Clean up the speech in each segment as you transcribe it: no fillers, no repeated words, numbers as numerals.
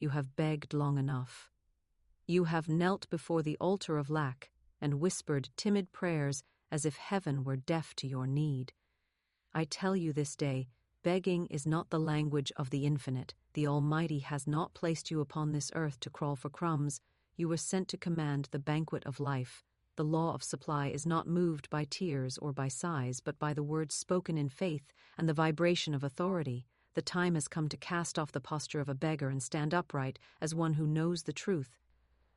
You have begged long enough. You have knelt before the altar of lack and whispered timid prayers as if heaven were deaf to your need. I tell you this day, begging is not the language of the infinite. The Almighty has not placed you upon this earth to crawl for crumbs. You were sent to command the banquet of life. The law of supply is not moved by tears or by sighs, but by the words spoken in faith and the vibration of authority. The time has come to cast off the posture of a beggar and stand upright as one who knows the truth.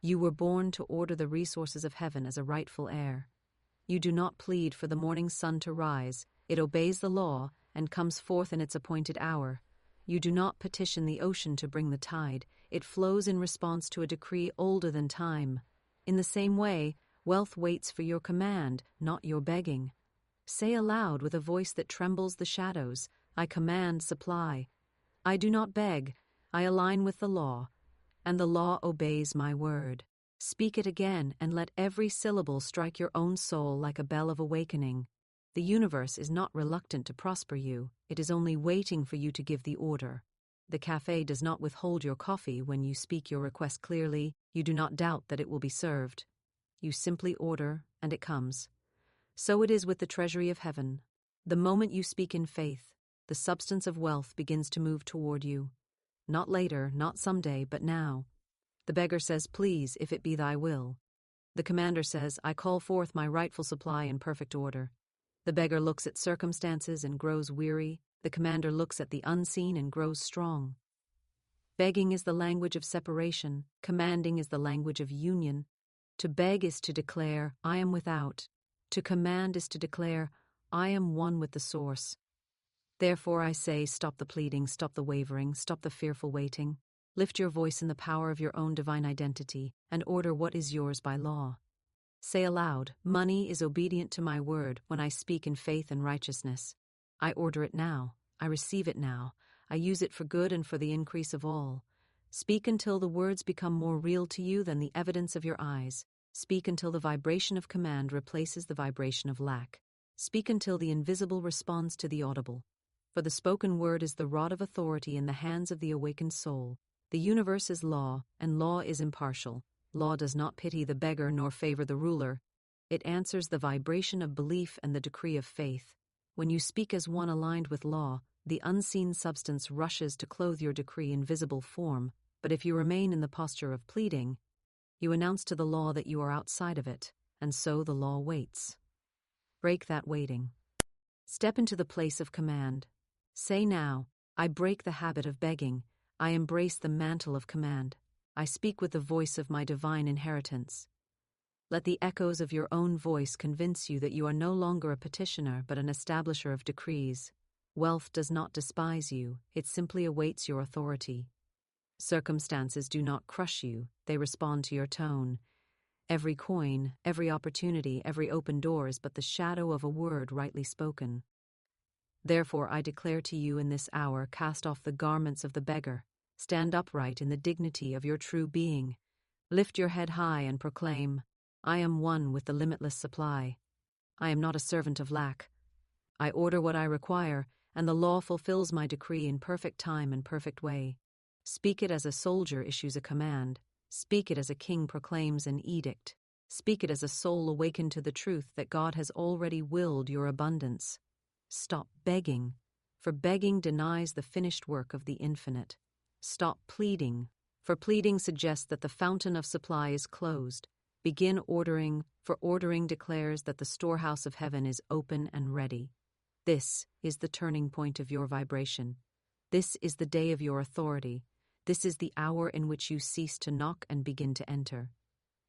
You were born to order the resources of heaven as a rightful heir. You do not plead for the morning sun to rise. It obeys the law and comes forth in its appointed hour. You do not petition the ocean to bring the tide. It flows in response to a decree older than time. In the same way, wealth waits for your command, not your begging. Say aloud with a voice that trembles the shadows, I command supply. I do not beg, I align with the law, and the law obeys my word. Speak it again, and let every syllable strike your own soul like a bell of awakening. The universe is not reluctant to prosper you, it is only waiting for you to give the order. The cafe does not withhold your coffee when you speak your request clearly. You do not doubt that it will be served. You simply order, and it comes. So it is with the treasury of heaven. The moment you speak in faith, the substance of wealth begins to move toward you. Not later, not someday, but now. The beggar says, please, if it be thy will. The commander says, I call forth my rightful supply in perfect order. The beggar looks at circumstances and grows weary. The commander looks at the unseen and grows strong. Begging is the language of separation. Commanding is the language of union. To beg is to declare, I am without. To command is to declare, I am one with the source. Therefore I say, stop the pleading, stop the wavering, stop the fearful waiting. Lift your voice in the power of your own divine identity and order what is yours by law. Say aloud, money is obedient to my word when I speak in faith and righteousness. I order it now. I receive it now. I use it for good and for the increase of all. Speak until the words become more real to you than the evidence of your eyes. Speak until the vibration of command replaces the vibration of lack. Speak until the invisible responds to the audible. For the spoken word is the rod of authority in the hands of the awakened soul. The universe is law, and law is impartial. Law does not pity the beggar nor favor the ruler. It answers the vibration of belief and the decree of faith. When you speak as one aligned with law, the unseen substance rushes to clothe your decree in visible form. But if you remain in the posture of pleading, you announce to the law that you are outside of it, and so the law waits. Break that waiting. Step into the place of command. Say now, I break the habit of begging. I embrace the mantle of command. I speak with the voice of my divine inheritance. Let the echoes of your own voice convince you that you are no longer a petitioner but an establisher of decrees. Wealth does not despise you, it simply awaits your authority. Circumstances do not crush you, they respond to your tone. Every coin, every opportunity, every open door is but the shadow of a word rightly spoken. Therefore I declare to you in this hour, cast off the garments of the beggar. Stand upright in the dignity of your true being. Lift your head high and proclaim, I am one with the limitless supply. I am not a servant of lack. I order what I require, and the law fulfills my decree in perfect time and perfect way. Speak it as a soldier issues a command. Speak it as a king proclaims an edict. Speak it as a soul awakened to the truth that God has already willed your abundance. Stop begging, for begging denies the finished work of the infinite. Stop pleading, for pleading suggests that the fountain of supply is closed. Begin ordering, for ordering declares that the storehouse of heaven is open and ready. This is the turning point of your vibration. This is the day of your authority. This is the hour in which you cease to knock and begin to enter.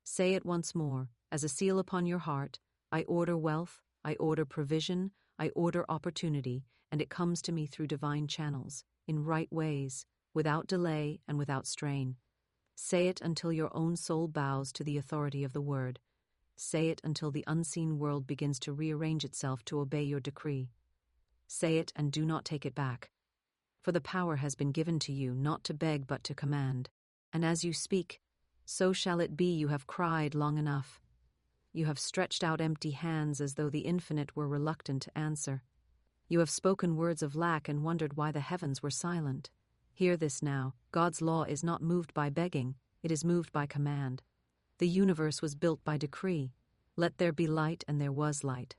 Say it once more, as a seal upon your heart, I order wealth, I order provision, I order opportunity, and it comes to me through divine channels, in right ways, without delay and without strain. Say it until your own soul bows to the authority of the word. Say it until the unseen world begins to rearrange itself to obey your decree. Say it and do not take it back. For the power has been given to you not to beg but to command. And as you speak, so shall it be. You have cried long enough. You have stretched out empty hands as though the infinite were reluctant to answer. You have spoken words of lack and wondered why the heavens were silent. Hear this now, God's law is not moved by begging, it is moved by command. The universe was built by decree. Let there be light, and there was light.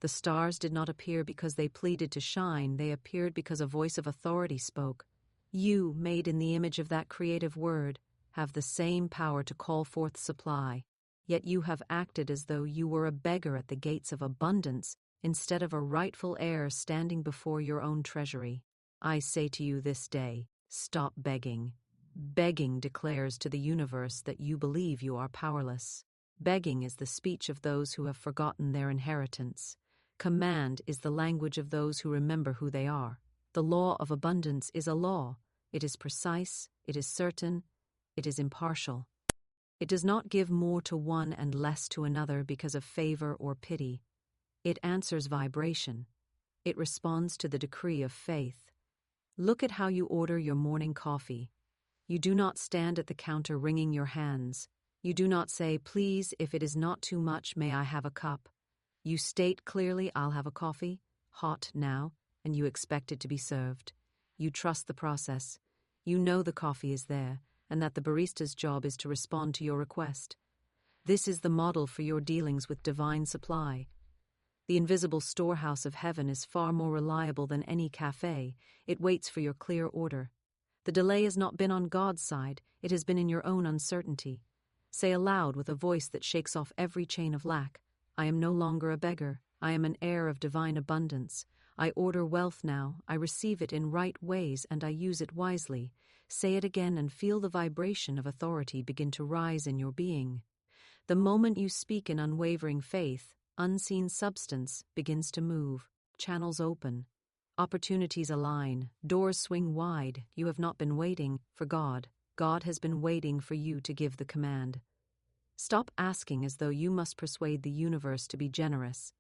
The stars did not appear because they pleaded to shine, they appeared because a voice of authority spoke. You, made in the image of that creative word, have the same power to call forth supply, yet you have acted as though you were a beggar at the gates of abundance instead of a rightful heir standing before your own treasury. I say to you this day, stop begging. Begging declares to the universe that you believe you are powerless. Begging is the speech of those who have forgotten their inheritance. Command is the language of those who remember who they are. The law of abundance is a law. It is precise, it is certain, it is impartial. It does not give more to one and less to another because of favor or pity. It answers vibration. It responds to the decree of faith. Look at how you order your morning coffee. You do not stand at the counter wringing your hands. You do not say, please, if it is not too much, may I have a cup? You state clearly, I'll have a coffee, hot now, and you expect it to be served. You trust the process. You know the coffee is there, and that the barista's job is to respond to your request. This is the model for your dealings with divine supply. The invisible storehouse of heaven is far more reliable than any cafe. It waits for your clear order. The delay has not been on God's side, it has been in your own uncertainty. Say aloud with a voice that shakes off every chain of lack, I am no longer a beggar, I am an heir of divine abundance. I order wealth now, I receive it in right ways and I use it wisely. Say it again and feel the vibration of authority begin to rise in your being. The moment you speak in unwavering faith, unseen substance begins to move, channels open, opportunities align, doors swing wide. You have not been waiting for God. God has been waiting for you to give the command. Stop asking as though you must persuade the universe to be generous.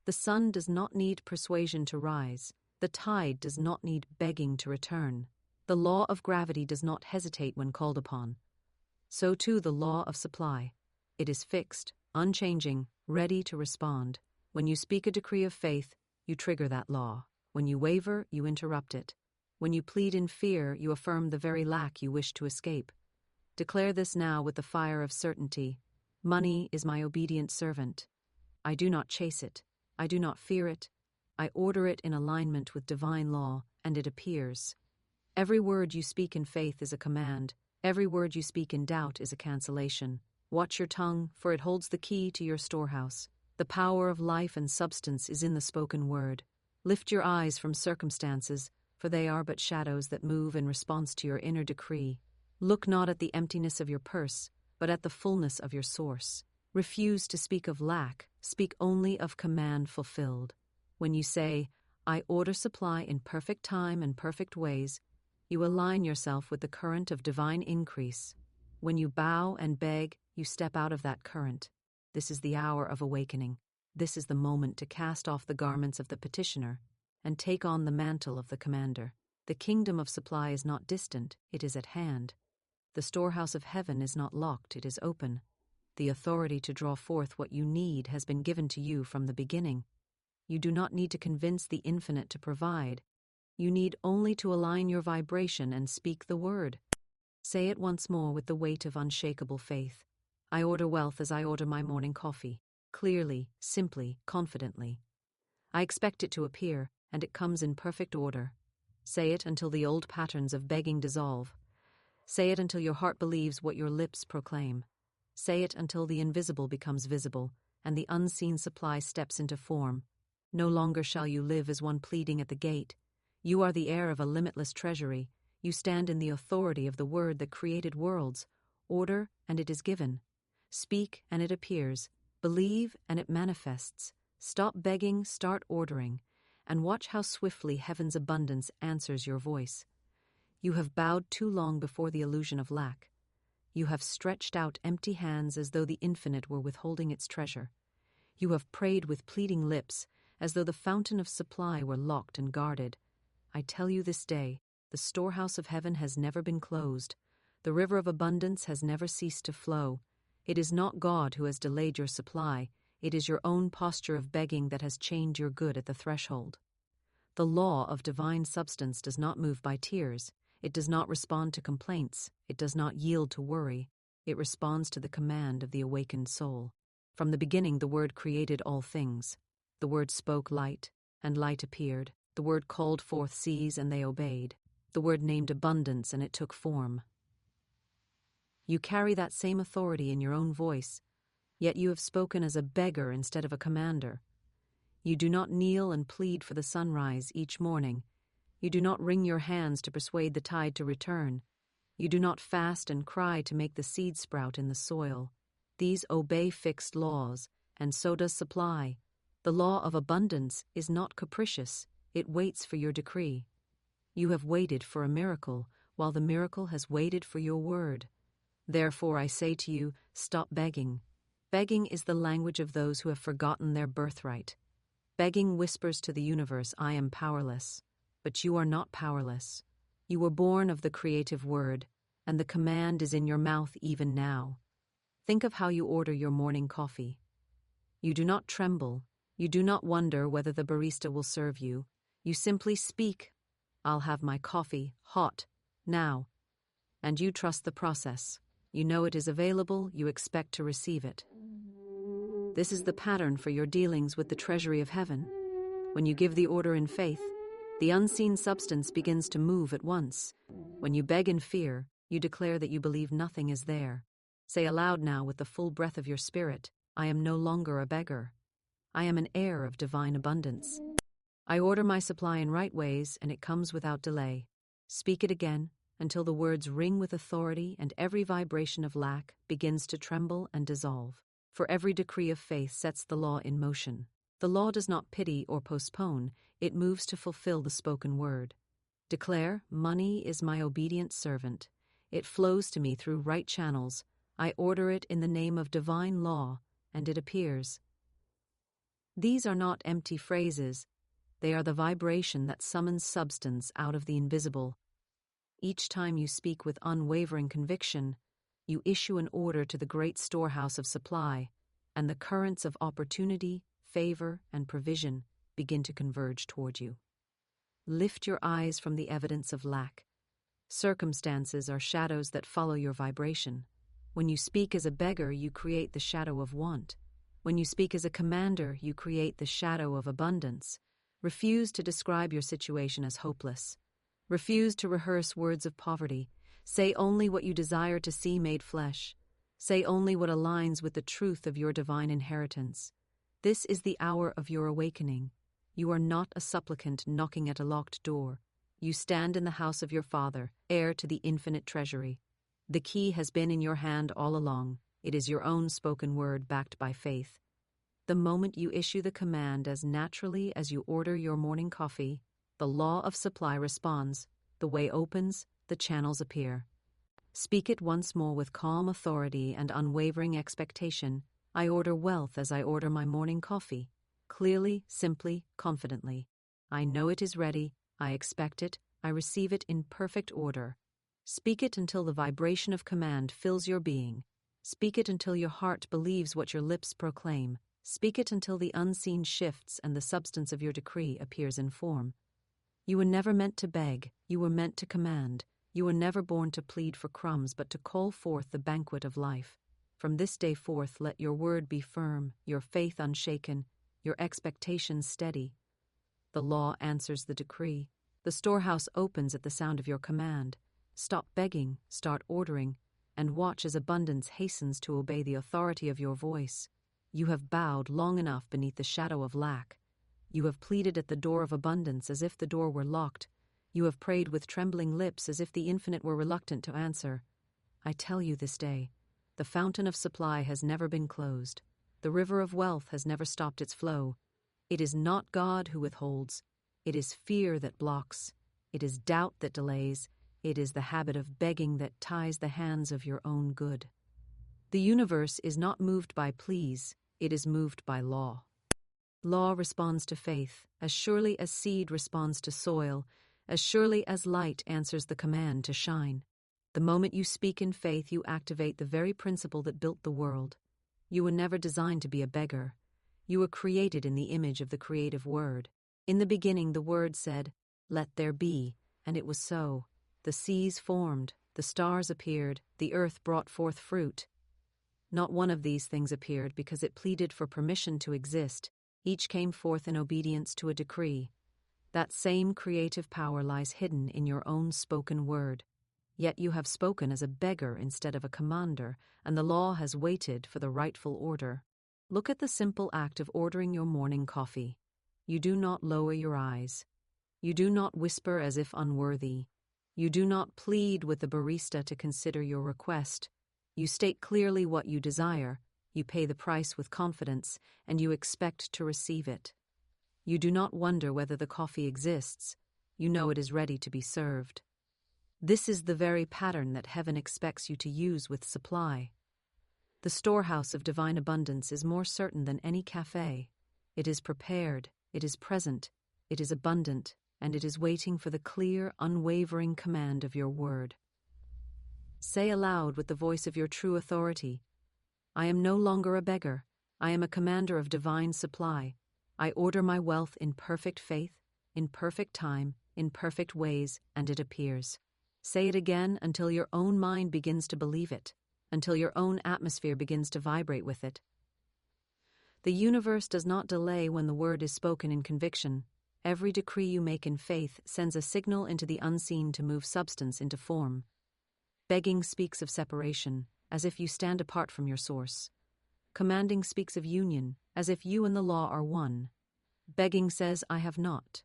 The sun does not need persuasion to rise. The tide does not need begging to return. The law of gravity does not hesitate when called upon. So too the law of supply. It is fixed, unchanging, ready to respond. When you speak a decree of faith, you trigger that law. When you waver, you interrupt it. When you plead in fear, you affirm the very lack you wish to escape. Declare this now with the fire of certainty. Money is my obedient servant. I do not chase it. I do not fear it. I order it in alignment with divine law, and it appears. Every word you speak in faith is a command. Every word you speak in doubt is a cancellation. Watch your tongue, for it holds the key to your storehouse. The power of life and substance is in the spoken word. Lift your eyes from circumstances, for they are but shadows that move in response to your inner decree. Look not at the emptiness of your purse, but at the fullness of your source. Refuse to speak of lack, speak only of command fulfilled. When you say, I order supply in perfect time and perfect ways, you align yourself with the current of divine increase. When you bow and beg, you step out of that current. This is the hour of awakening. This is the moment to cast off the garments of the petitioner and take on the mantle of the commander. The kingdom of supply is not distant, it is at hand. The storehouse of heaven is not locked, it is open. The authority to draw forth what you need has been given to you from the beginning. You do not need to convince the infinite to provide. You need only to align your vibration and speak the word. Say it once more with the weight of unshakable faith. I order wealth as I order my morning coffee. Clearly, simply, confidently. I expect it to appear, and it comes in perfect order. Say it until the old patterns of begging dissolve. Say it until your heart believes what your lips proclaim. Say it until the invisible becomes visible, and the unseen supply steps into form. No longer shall you live as one pleading at the gate. You are the heir of a limitless treasury. You stand in the authority of the word that created worlds. Order, and it is given. Speak, and it appears. Believe, and it manifests. Stop begging, start ordering, and watch how swiftly heaven's abundance answers your voice. You have bowed too long before the illusion of lack. You have stretched out empty hands as though the infinite were withholding its treasure. You have prayed with pleading lips as though the fountain of supply were locked and guarded. I tell you this day, the storehouse of heaven has never been closed. The river of abundance has never ceased to flow. It is not God who has delayed your supply. It is your own posture of begging that has chained your good at the threshold. The law of divine substance does not move by tears. It does not respond to complaints. It does not yield to worry. It responds to the command of the awakened soul. From the beginning, the Word created all things. The Word spoke light, and light appeared. The Word called forth seas, and they obeyed. The Word named abundance, and it took form. You carry that same authority in your own voice, yet you have spoken as a beggar instead of a commander. You do not kneel and plead for the sunrise each morning. You do not wring your hands to persuade the tide to return. You do not fast and cry to make the seed sprout in the soil. These obey fixed laws, and so does supply. The law of abundance is not capricious. It waits for your decree. You have waited for a miracle, while the miracle has waited for your word. Therefore I say to you, stop begging. Begging is the language of those who have forgotten their birthright. Begging whispers to the universe, I am powerless. But you are not powerless. You were born of the creative word, and the command is in your mouth even now. Think of how you order your morning coffee. You do not tremble. You do not wonder whether the barista will serve you. You simply speak, I'll have my coffee hot, now. And you trust the process. You know it is available, you expect to receive it. This is the pattern for your dealings with the treasury of heaven. When you give the order in faith, the unseen substance begins to move at once. When you beg in fear, you declare that you believe nothing is there. Say aloud now with the full breath of your spirit, I am no longer a beggar. I am an heir of divine abundance. I order my supply in right ways, and it comes without delay. Speak it again, until the words ring with authority and every vibration of lack begins to tremble and dissolve. For every decree of faith sets the law in motion. The law does not pity or postpone, it moves to fulfill the spoken word. Declare, money is my obedient servant. It flows to me through right channels. I order it in the name of divine law, and it appears. These are not empty phrases. They are the vibration that summons substance out of the invisible. Each time you speak with unwavering conviction, you issue an order to the great storehouse of supply, and the currents of opportunity, favor, and provision begin to converge toward you. Lift your eyes from the evidence of lack. Circumstances are shadows that follow your vibration. When you speak as a beggar, you create the shadow of want. When you speak as a commander, you create the shadow of abundance. Refuse to describe your situation as hopeless. Refuse to rehearse words of poverty. Say only what you desire to see made flesh. Say only what aligns with the truth of your divine inheritance. This is the hour of your awakening. You are not a supplicant knocking at a locked door. You stand in the house of your Father, heir to the infinite treasury. The key has been in your hand all along. It is your own spoken word backed by faith. The moment you issue the command as naturally as you order your morning coffee, the law of supply responds. The way opens, the channels appear. Speak it once more with calm authority and unwavering expectation. I order wealth as I order my morning coffee. Clearly, simply, confidently. I know it is ready. I expect it. I receive it in perfect order. Speak it until the vibration of command fills your being. Speak it until your heart believes what your lips proclaim. Speak it until the unseen shifts and the substance of your decree appears in form. You were never meant to beg. You were meant to command. You were never born to plead for crumbs, but to call forth the banquet of life. From this day forth, let your word be firm, your faith unshaken, your expectations steady. The law answers the decree. The storehouse opens at the sound of your command. Stop begging, start ordering, and watch as abundance hastens to obey the authority of your voice. You have bowed long enough beneath the shadow of lack. You have pleaded at the door of abundance as if the door were locked. You have prayed with trembling lips as if the infinite were reluctant to answer. I tell you this day, the fountain of supply has never been closed. The river of wealth has never stopped its flow. It is not God who withholds. It is fear that blocks. It is doubt that delays. It is the habit of begging that ties the hands of your own good. The universe is not moved by pleas. It is moved by law. Law responds to faith, as surely as seed responds to soil, as surely as light answers the command to shine. The moment you speak in faith, you activate the very principle that built the world. You were never designed to be a beggar. You were created in the image of the creative word. In the beginning, the word said, "Let there be," and it was so. The seas formed, the stars appeared, the earth brought forth fruit. Not one of these things appeared because it pleaded for permission to exist. Each came forth in obedience to a decree. That same creative power lies hidden in your own spoken word. Yet you have spoken as a beggar instead of a commander, and the law has waited for the rightful order. Look at the simple act of ordering your morning coffee. You do not lower your eyes. You do not whisper as if unworthy. You do not plead with the barista to consider your request. You state clearly what you desire, you pay the price with confidence, and you expect to receive it. You do not wonder whether the coffee exists. You know it is ready to be served. This is the very pattern that heaven expects you to use with supply. The storehouse of divine abundance is more certain than any cafe. It is prepared, it is present, it is abundant, and it is waiting for the clear, unwavering command of your word. Say aloud with the voice of your true authority, I am no longer a beggar. I am a commander of divine supply. I order my wealth in perfect faith, in perfect time, in perfect ways, and it appears. Say it again until your own mind begins to believe it, until your own atmosphere begins to vibrate with it. The universe does not delay when the word is spoken in conviction. Every decree you make in faith sends a signal into the unseen to move substance into form. Begging speaks of separation, as if you stand apart from your source. Commanding speaks of union, as if you and the law are one. Begging says, I have not.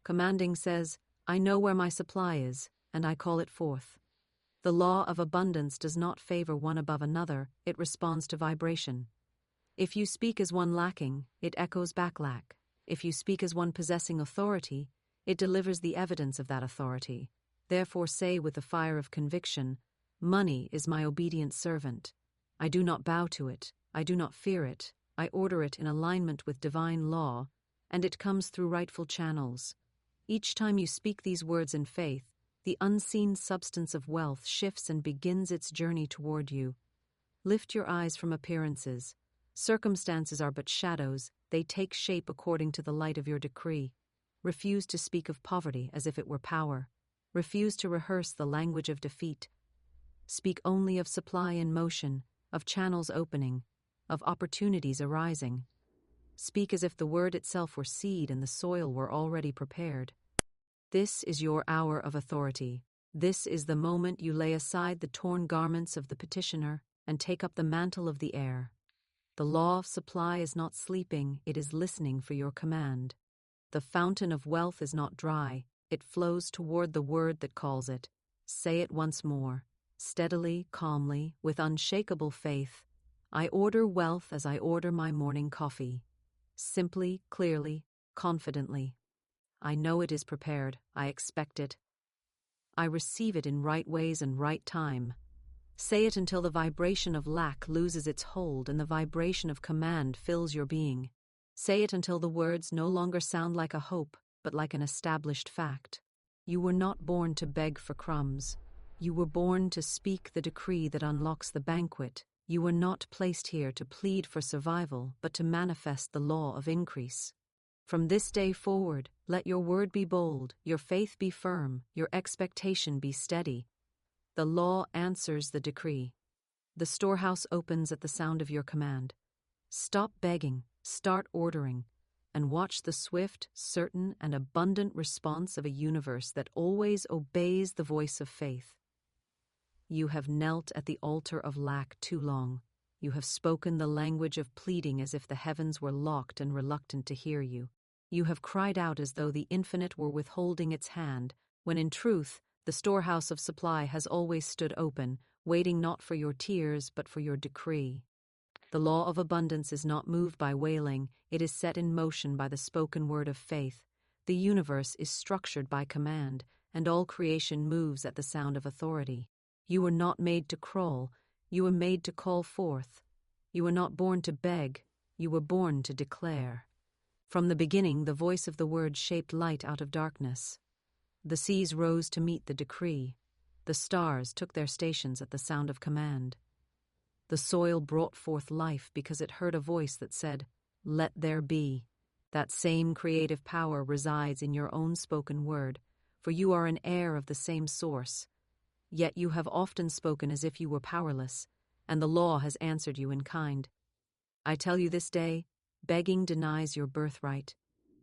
Commanding says, I know where my supply is, and I call it forth. The law of abundance does not favor one above another, it responds to vibration. If you speak as one lacking, it echoes back lack. If you speak as one possessing authority, it delivers the evidence of that authority. Therefore say with the fire of conviction, money is my obedient servant. I do not bow to it, I do not fear it, I order it in alignment with divine law, and it comes through rightful channels. Each time you speak these words in faith, the unseen substance of wealth shifts and begins its journey toward you. Lift your eyes from appearances. Circumstances are but shadows, they take shape according to the light of your decree. Refuse to speak of poverty as if it were power. Refuse to rehearse the language of defeat. Speak only of supply in motion, of channels opening, of opportunities arising. Speak as if the word itself were seed and the soil were already prepared. This is your hour of authority. This is the moment you lay aside the torn garments of the petitioner and take up the mantle of the heir. The law of supply is not sleeping, it is listening for your command. The fountain of wealth is not dry, it flows toward the word that calls it. Say it once more, steadily, calmly, with unshakable faith. I order wealth as I order my morning coffee. Simply, clearly, confidently. I know it is prepared, I expect it. I receive it in right ways and right time. Say it until the vibration of lack loses its hold and the vibration of command fills your being. Say it until the words no longer sound like a hope, but like an established fact. You were not born to beg for crumbs. You were born to speak the decree that unlocks the banquet. You were not placed here to plead for survival, but to manifest the law of increase. From this day forward, let your word be bold, your faith be firm, your expectation be steady. The law answers the decree. The storehouse opens at the sound of your command. Stop begging, start ordering, and watch the swift, certain, and abundant response of a universe that always obeys the voice of faith. You have knelt at the altar of lack too long. You have spoken the language of pleading as if the heavens were locked and reluctant to hear you. You have cried out as though the infinite were withholding its hand, when in truth, the storehouse of supply has always stood open, waiting not for your tears but for your decree. The law of abundance is not moved by wailing, it is set in motion by the spoken word of faith. The universe is structured by command, and all creation moves at the sound of authority. You were not made to crawl, you were made to call forth. You were not born to beg, you were born to declare. From the beginning, the voice of the word shaped light out of darkness. The seas rose to meet the decree. The stars took their stations at the sound of command. The soil brought forth life because it heard a voice that said, "Let there be." That same creative power resides in your own spoken word. for you are an heir of the same source. Yet you have often spoken as if you were powerless, and the law has answered you in kind. I tell you this day, begging denies your birthright.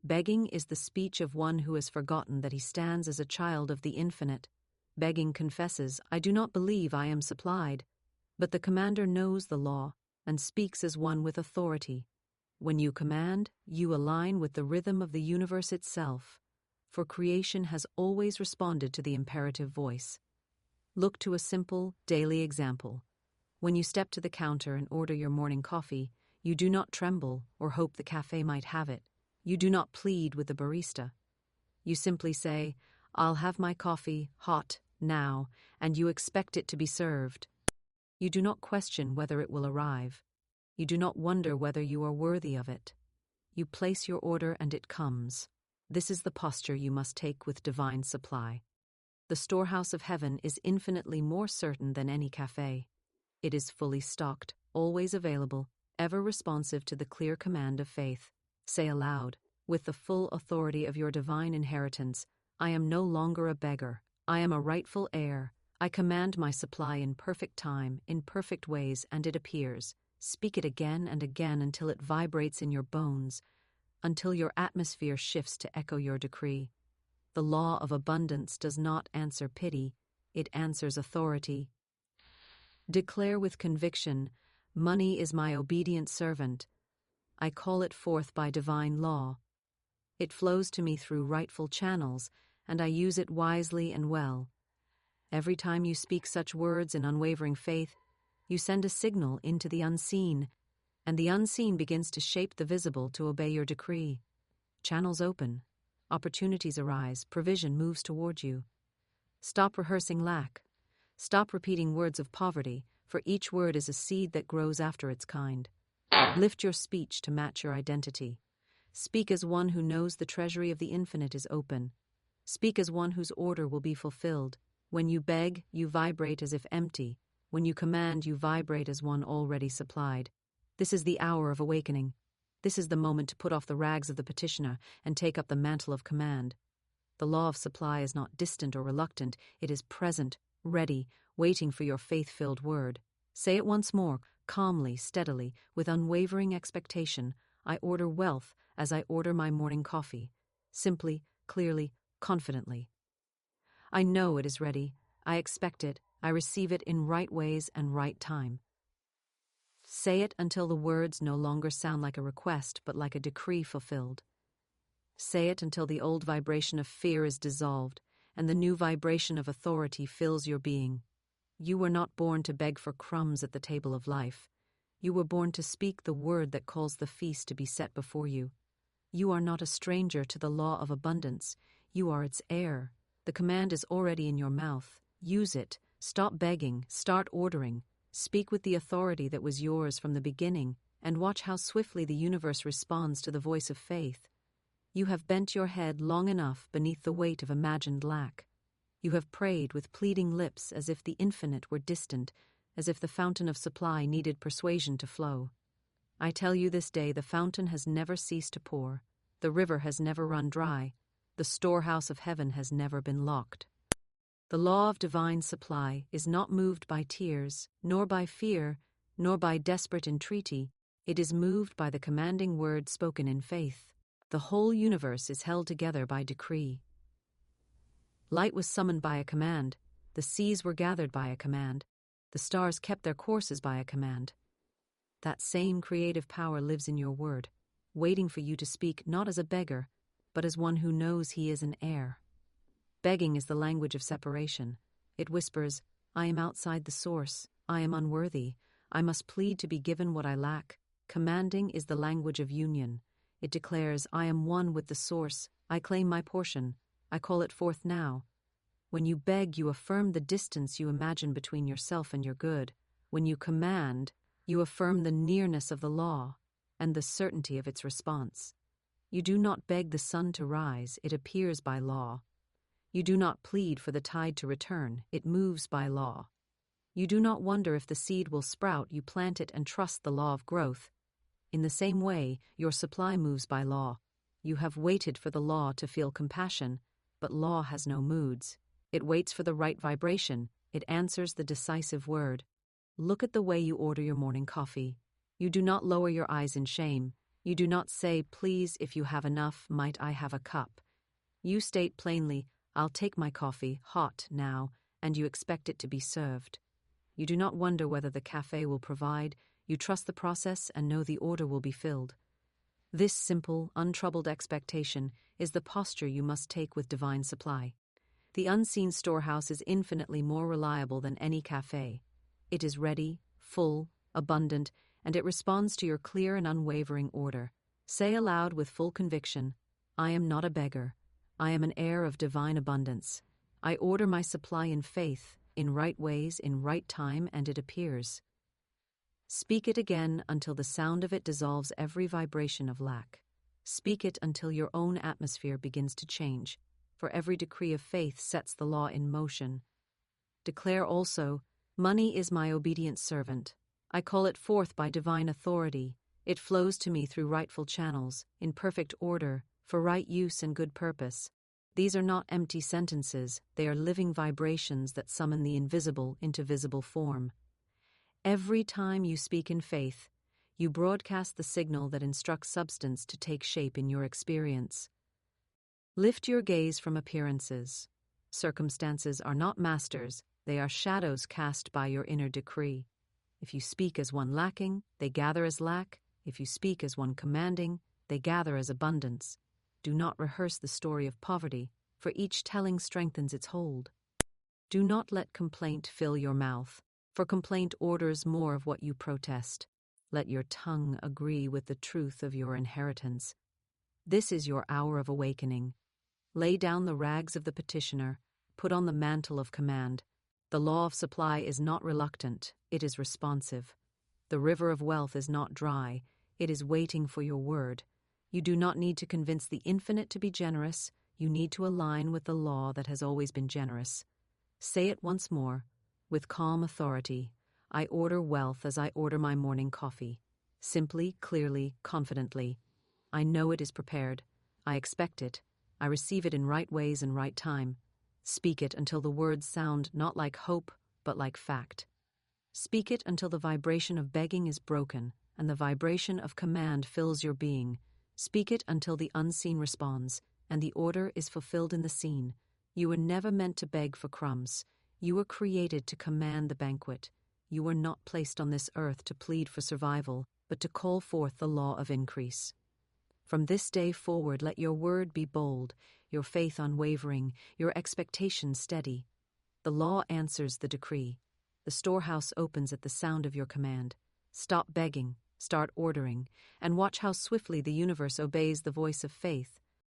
Begging is the speech of one who has forgotten that he stands as a child of the infinite. Begging confesses, I do not believe I am supplied. But the commander knows the law and speaks as one with authority. When you command, you align with the rhythm of the universe itself, for creation has always responded to the imperative voice. Look to a simple, daily example. When you step to the counter and order your morning coffee, you do not tremble or hope the cafe might have it. You do not plead with the barista. You simply say, I'll have my coffee, hot, now, and you expect it to be served. You do not question whether it will arrive. You do not wonder whether you are worthy of it. You place your order and it comes. This is the posture you must take with divine supply. The storehouse of heaven is infinitely more certain than any cafe. It is fully stocked, always available, ever responsive to the clear command of faith. Say aloud, with the full authority of your divine inheritance, I am no longer a beggar. I am a rightful heir. I command my supply in perfect time, in perfect ways, and it appears. Speak it again and again until it vibrates in your bones, until your atmosphere shifts to echo your decree. The law of abundance does not answer pity, it answers authority. Declare with conviction, money is my obedient servant. I call it forth by divine law. It flows to me through rightful channels, and I use it wisely and well. Every time you speak such words in unwavering faith, you send a signal into the unseen, and the unseen begins to shape the visible to obey your decree. Channels open, opportunities arise, provision moves toward you. Stop rehearsing lack. Stop repeating words of poverty, for each word is a seed that grows after its kind. Lift your speech to match your identity. Speak as one who knows the treasury of the infinite is open. Speak as one whose order will be fulfilled. When you beg, you vibrate as if empty. When you command, you vibrate as one already supplied. This is the hour of awakening. This is the moment to put off the rags of the petitioner and take up the mantle of command. The law of supply is not distant or reluctant. It is present, ready, waiting for your faith-filled word. Say it once more, calmly, steadily, with unwavering expectation. I order wealth as I order my morning coffee. Simply, clearly, confidently. I know it is ready. I expect it. I receive it in right ways and right time. Say it until the words no longer sound like a request, but like a decree fulfilled. Say it until the old vibration of fear is dissolved, and the new vibration of authority fills your being. You were not born to beg for crumbs at the table of life. You were born to speak the word that calls the feast to be set before you. You are not a stranger to the law of abundance. You are its heir. The command is already in your mouth. Use it. Stop begging. Start ordering. Speak with the authority that was yours from the beginning, and watch how swiftly the universe responds to the voice of faith. You have bent your head long enough beneath the weight of imagined lack. You have prayed with pleading lips as if the infinite were distant, as if the fountain of supply needed persuasion to flow. I tell you this day, the fountain has never ceased to pour. The river has never run dry. The storehouse of heaven has never been locked. The law of divine supply is not moved by tears, nor by fear, nor by desperate entreaty. It is moved by the commanding word spoken in faith. The whole universe is held together by decree. Light was summoned by a command. The seas were gathered by a command. The stars kept their courses by a command. That same creative power lives in your word, waiting for you to speak not as a beggar, but as one who knows he is an heir. Begging is the language of separation. It whispers, I am outside the source. I am unworthy. I must plead to be given what I lack. Commanding is the language of union. It declares, I am one with the source. I claim my portion. I call it forth now. When you beg, you affirm the distance you imagine between yourself and your good. When you command, you affirm the nearness of the law and the certainty of its response. You do not beg the sun to rise. It appears by law. You do not plead for the tide to return, it moves by law. You do not wonder if the seed will sprout, you plant it and trust the law of growth. In the same way, your supply moves by law. You have waited for the law to feel compassion. But law has no moods. It waits for the right vibration. It answers the decisive word. Look at the way you order your morning coffee. You do not lower your eyes in shame. You do not say, "Please, if you have enough, might I have a cup?" You state plainly, "I'll take my coffee, hot, now," and you expect it to be served. You do not wonder whether the cafe will provide. You trust the process and know the order will be filled. This simple, untroubled expectation is the posture you must take with divine supply. The unseen storehouse is infinitely more reliable than any cafe. It is ready, full, abundant, and it responds to your clear and unwavering order. Say aloud with full conviction, "I am not a beggar. I am an heir of divine abundance. I order my supply in faith, in right ways, in right time, and it appears." Speak it again until the sound of it dissolves every vibration of lack. Speak it until your own atmosphere begins to change, for every decree of faith sets the law in motion. Declare also, "Money is my obedient servant. I call it forth by divine authority. It flows to me through rightful channels, in perfect order, for right use and good purpose." These are not empty sentences, they are living vibrations that summon the invisible into visible form. Every time you speak in faith, you broadcast the signal that instructs substance to take shape in your experience. Lift your gaze from appearances. Circumstances are not masters, they are shadows cast by your inner decree. If you speak as one lacking, they gather as lack. If you speak as one commanding, they gather as abundance. Do not rehearse the story of poverty, for each telling strengthens its hold. Do not let complaint fill your mouth, for complaint orders more of what you protest. Let your tongue agree with the truth of your inheritance. This is your hour of awakening. Lay down the rags of the petitioner, put on the mantle of command. The law of supply is not reluctant, it is responsive. The river of wealth is not dry, it is waiting for your word. You do not need to convince the infinite to be generous, you need to align with the law that has always been generous. Say it once more, with calm authority, "I order wealth as I order my morning coffee." Simply, clearly, confidently. I know it is prepared. I expect it. I receive it in right ways and right time. Speak it until the words sound not like hope, but like fact. Speak it until the vibration of begging is broken and the vibration of command fills your being. Speak it until the unseen responds, and the order is fulfilled in the seen. You were never meant to beg for crumbs. You were created to command the banquet. You were not placed on this earth to plead for survival, but to call forth the law of increase. From this day forward, let your word be bold, your faith unwavering, your expectation steady. The law answers the decree. The storehouse opens at the sound of your command. Stop begging, start ordering, and watch how swiftly the universe obeys the voice of faith.